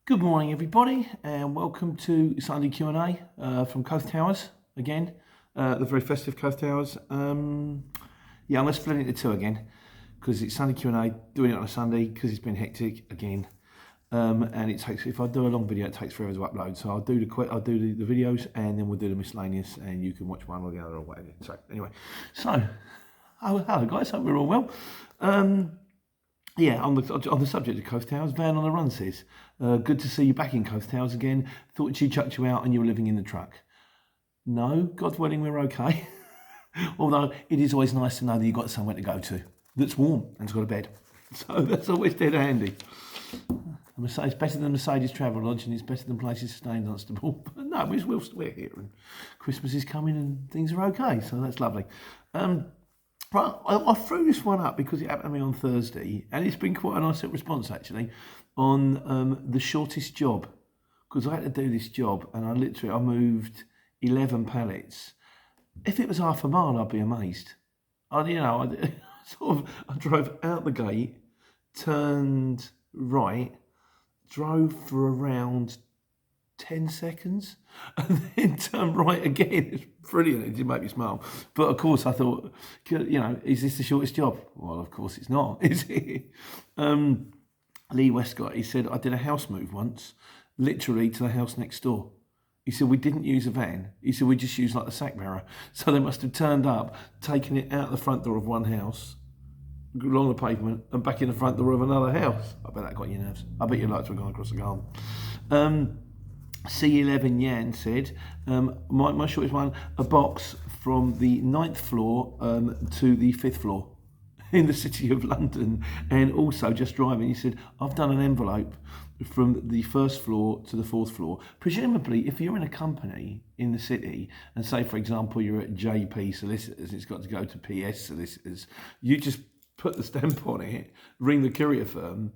Good morning, everybody, and welcome to Sunday Q&A from Coast Towers again, the very festive Coast Towers. I'm going to split it into two again because it's Sunday Q&A, doing it on a Sunday because it's been hectic again, and it takes. If I do a long video, it takes forever to upload. So I'll do the videos, and then we'll do the miscellaneous, and you can watch one or the other or whatever. So anyway, hello guys, hope we're all well. On the subject of Coast Towers, Van on the Run says, good to see you back in Coast Towers again. Thought she chucked you out and you were living in the truck. No, God willing, we're okay. Although it is always nice to know that you've got somewhere to go to that's warm and has got a bed. So that's always dead handy. It's better than Mercedes Travelodge and it's better than places to stay in Dunstable. But no, we're here and Christmas is coming and things are okay, so that's lovely. Right, I threw this one up because it happened to me on Thursday, and it's been quite a nice response actually on the shortest job, because I had to do this job and I moved 11 pallets. If it was half a mile, I'd be amazed. I drove out the gate, turned right, drove for around 10 seconds and then turn right again. It's brilliant. It did make me smile. But of course I thought, is this the shortest job? Well, of course it's not, is it? Lee Westcott, he said, I did a house move once, literally to the house next door. He said, we didn't use a van. He said, we just used like the sack bearer. So they must have turned up, taken it out the front door of one house, along the pavement, and back in the front door of another house. I bet that got your nerves. I bet you'd like to have gone across the garden. C11 Yan said, my shortest one, a box from the 9th floor to the 5th floor in the city of London, and also just driving. He said, I've done an envelope from the 1st floor to the 4th floor. Presumably, if you're in a company in the city, and say, for example, you're at JP Solicitors, it's got to go to PS Solicitors, you just put the stamp on it, ring the courier firm,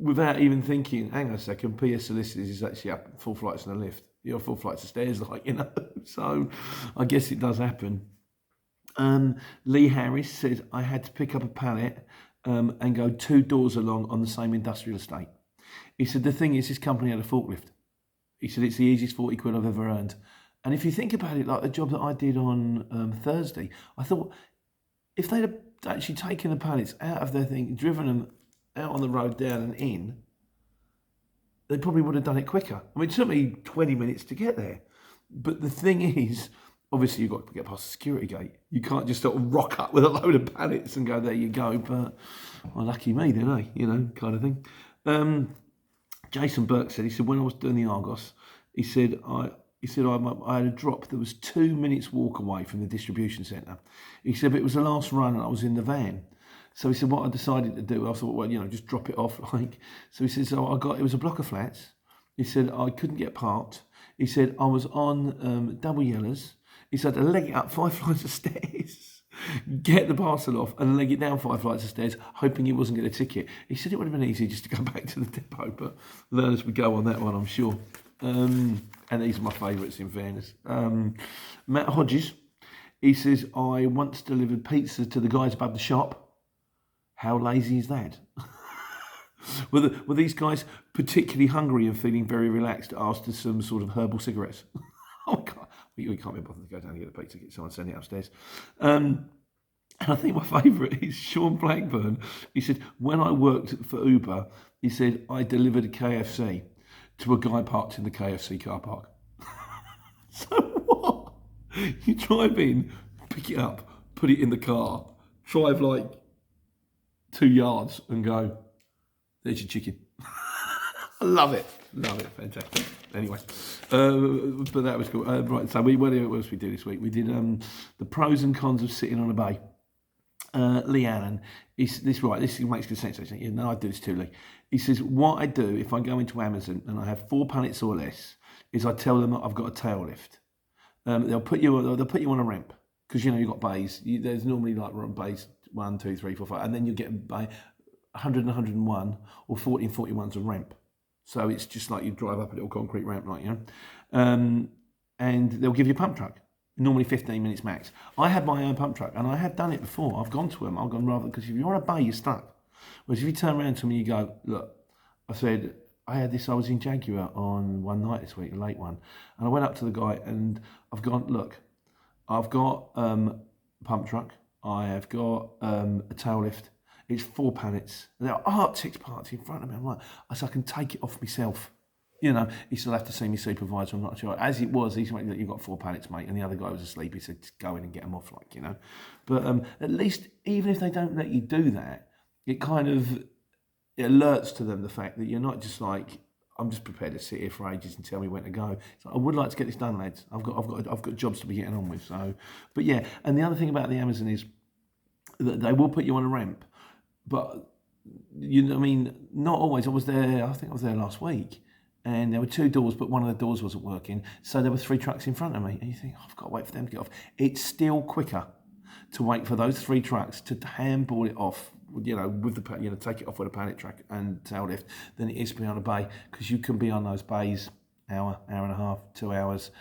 without even thinking, hang on a second, PS Solicitors is actually up 4 flights in a lift. 4 flights of stairs, So I guess it does happen. Lee Harris said, I had to pick up a pallet and go 2 doors along on the same industrial estate. He said, the thing is, this company had a forklift. He said, it's the easiest 40 quid I've ever earned. And if you think about it, like the job that I did on Thursday, I thought, if they'd have actually taken the pallets out of their thing, driven them out on the road down and in, they probably would have done it quicker. I mean, it took me 20 minutes to get there. But the thing is, obviously you've got to get past the security gate. You can't just sort of rock up with a load of pallets and go, there you go. But, well, lucky me then, kind of thing. Jason Burke said, he said, when I was doing the Argos, he said, I had a drop that was 2 minutes walk away from the distribution centre. He said, but it was the last run and I was in the van. So he said, what I decided to do, I thought, well, just drop it off. So he said, it was a block of flats. He said, I couldn't get parked. He said, I was on double yellows. He said, I had to leg it up 5 flights of stairs, get the parcel off and leg it down 5 flights of stairs, hoping he wasn't going to ticket. He said it would have been easy just to go back to the depot, but learn as we go on that one, I'm sure. And these are my favourites, in fairness. Matt Hodges, he says, I once delivered pizza to the guys above the shop. How lazy is that? Were these guys particularly hungry and feeling very relaxed after some sort of herbal cigarettes? Oh, God. We can't be bothered to go down and get the pizza, get someone send it upstairs. And I think my favourite is Sean Blackburn. He said, when I worked for Uber, he said, I delivered a KFC to a guy parked in the KFC car park. So what? You drive in, pick it up, put it in the car, drive like 2 yards and go, there's your chicken. I love it, fantastic. Anyway, but that was cool. Right, so what else we do this week? We did the pros and cons of sitting on a bay. Lee Allen, this makes good sense actually. No, I do this too, Lee. He says, what I do if I go into Amazon and I have 4 pallets or less is I tell them that I've got a tail lift. They'll put you on a ramp because you've got bays. There's normally like bays 1, 2, 3, 4, 5, and then you get by 100 and 101 or 40 and 41's a ramp. So it's just like you drive up a little concrete ramp, and they'll give you a pump truck. Normally 15 minutes max. I had my own pump truck, and I have done it before. I've gone to them. I've gone rather because if you're on a bay, you're stuck. Whereas if you turn around to me, you go, look, I said, I was in Jaguar on one night this week, a late one, and I went up to the guy and I've gone, look, I've got pump truck, I have got a tail lift, it's 4 pallets, and there are Arctic parts in front of me. I'm like, I said, I can take it off myself. You know, he still have to see me supervisor, I'm not sure. As it was, he went, you've got 4 pallets, mate, and the other guy was asleep. He said, just go in and get them off, like, you know. But at least, even if they don't let you do that, it kind of it alerts to them the fact that you're not just like, I'm just prepared to sit here for ages and tell me when to go. So I would like to get this done, lads. I've got jobs to be getting on with. So, but yeah, and the other thing about the Amazon is that they will put you on a ramp, but you know, I mean, not always. I think I was there last week, and there were 2 doors, but one of the doors wasn't working. So there were 3 trucks in front of me, and you think, oh, I've got to wait for them to get off. It's still quicker to wait for those 3 trucks to handball it off, you know, with the, you know, take it off with a pallet truck and tail lift, than it is to be on a bay, because you can be on those bays hour and a half, 2 hours.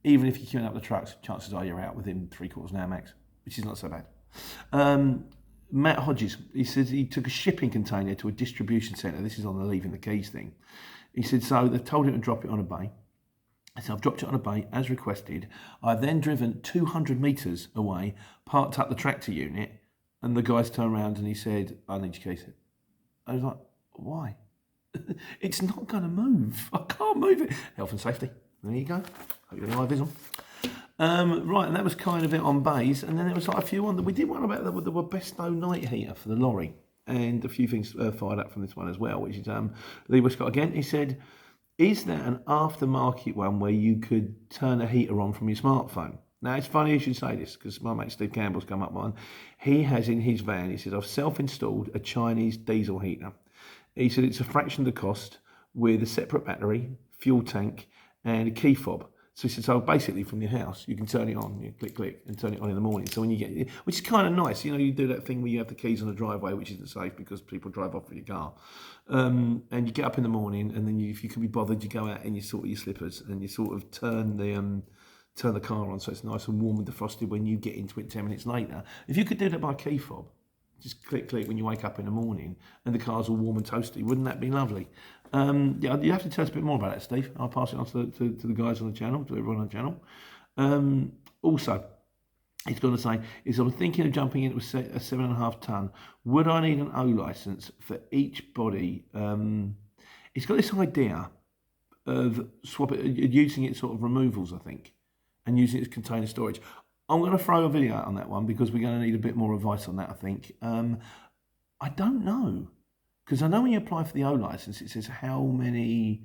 Even if you're queuing up the trucks, chances are you're out within 3/4 an hour max, which is not so bad. Matt Hodges, he says he took a shipping container to a distribution centre. This is on the leaving the keys thing. He said, so they told him to drop it on a bay. So I've dropped it on a bay as requested. I've then driven 200 metres away, parked up the tractor unit, and the guys turned around and he said, I need your keys. I was like, why? It's not going to move. I can't move it. Health and safety. There you go. Hope you're alive, is on. Right, and that was kind of it on bays. And then there was like a few on that we did one about the Webesto night heater for the lorry. And a few things fired up from this one as well, which is Lee Westcott again. He said, is there an aftermarket one where you could turn a heater on from your smartphone? Now, it's funny you should say this, because my mate Steve Campbell's come up with one. He has in his van, he says, I've self-installed a Chinese diesel heater. He said it's a fraction of the cost with a separate battery, fuel tank, and a key fob. So he said, so basically from your house, you can turn it on, you click, and turn it on in the morning. So when you get, which is kind of nice, you know, you do that thing where you have the keys on the driveway, which isn't safe because people drive off with your car. And you get up in the morning, and then if you can be bothered, you go out in your sort of your slippers, and you sort of turn the car on so it's nice and warm and defrosted when you get into it 10 minutes later. If you could do that by key fob, just click when you wake up in the morning and the car's all warm and toasty, wouldn't that be lovely? Yeah, you have to tell us a bit more about that, Steve. I'll pass it on to the guys on the channel, to everyone on the channel. Also, he's going to say, I'm thinking of jumping into a 7.5 tonne. Would I need an O licence for each body? He's got this idea of using it sort of removals, I think, and using it as container storage. I'm going to throw a video out on that one because we're going to need a bit more advice on that, I think. I don't know, because I know when you apply for the O licence, it says how many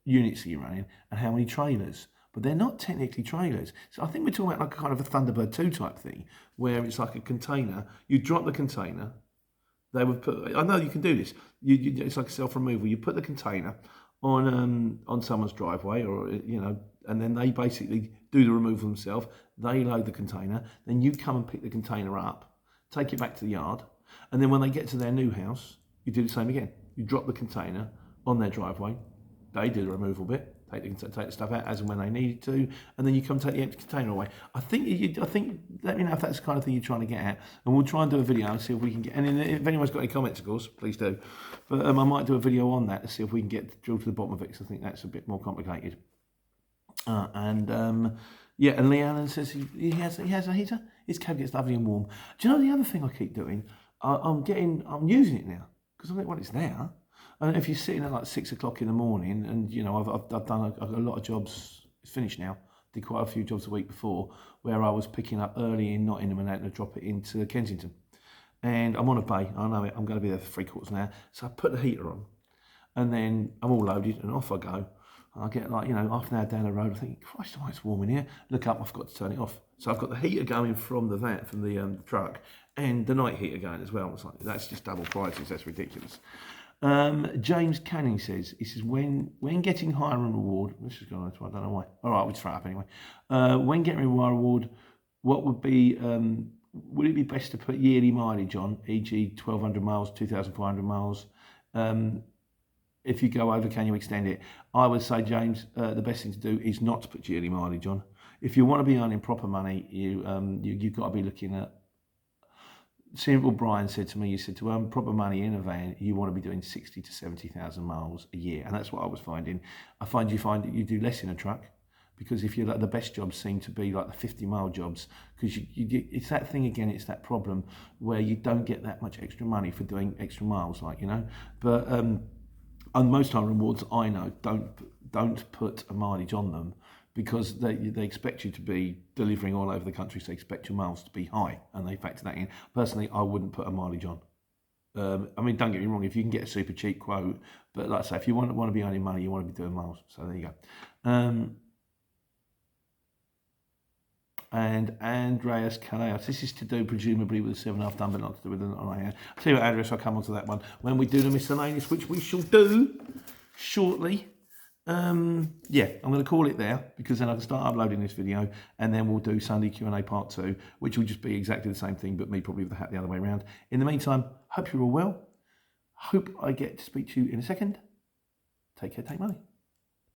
units are you running and how many trailers, but they're not technically trailers. So I think we're talking about like a kind of a Thunderbird 2 type thing, where it's like a container. You drop the container. They would put. I know you can do this. It's like a self-removal. You put the container on someone's driveway, or you know, and then they basically do the removal themselves. They load the container. Then you come and pick the container up, take it back to the yard, and then when they get to their new house, you do the same again. You drop the container on their driveway. They do the removal bit. Take the stuff out as and when they need to, and then you come take the empty container away. I think. Let me know if that's the kind of thing you're trying to get at, and we'll try and do a video and see if we can get. And if anyone's got any comments, of course, please do. But I might do a video on that to see if we can get drill to the bottom of it, because I think that's a bit more complicated. Yeah, and Lee Allen says he has a heater. His cab gets lovely and warm. Do you know the other thing I keep doing? I'm using it now because I think, well, it's there. And if you're sitting at like 6 o'clock in the morning, and you know I've done a lot of jobs. It's finished now. Did quite a few jobs the week before where I was picking up early in Nottingham and having to drop it into Kensington. And I'm on a bay. I know it. I'm going to be there for 3/4 an hour. So I put the heater on, and then I'm all loaded and off I go. I get like, you know, half an hour down the road. I think, Christ, why it's warm in here. Look up, I've got to turn it off. So I've got the heater going from the van, from the truck, and the night heater going as well. It's like, that's just double prices. That's ridiculous. James Canning says, when getting hire and reward, this is going on, I don't know why. All right, we'll throw it up anyway. When getting a hire reward, what would be, would it be best to put yearly mileage on, e.g. 1,200 miles, 2,400 miles? If you go over, can you extend it? I would say, James, the best thing to do is not to put yearly mileage on. If you want to be earning proper money, you've got to be looking at Simple Brian said to me, you said to earn proper money in a van, you want to be doing 60 to 70,000 miles a year. And that's what I was finding. I find that you do less in a truck, because if you're like, the best jobs seem to be like the 50-mile jobs, because it's that thing again, it's that problem where you don't get that much extra money for doing extra miles, like, you know. But and most time rewards, I know, don't put a mileage on them, because they expect you to be delivering all over the country, so they expect your miles to be high, and they factor that in. Personally, I wouldn't put a mileage on. I mean, don't get me wrong, if you can get a super cheap quote, but like I say, if you want to be earning money, you want to be doing miles. So there you go. And Andreas Kaleos, this is to do presumably with the 7.5 ton, but not to do with an iron. I'll tell you what, Andreas, I'll come on to that one when we do the miscellaneous, which we shall do shortly. Yeah, I'm going to call it there, because then I can start uploading this video, and then we'll do Sunday Q&A part 2, which will just be exactly the same thing, but me probably with the hat the other way around. In the meantime, hope you're all well. Hope I get to speak to you in a second. Take care, take money.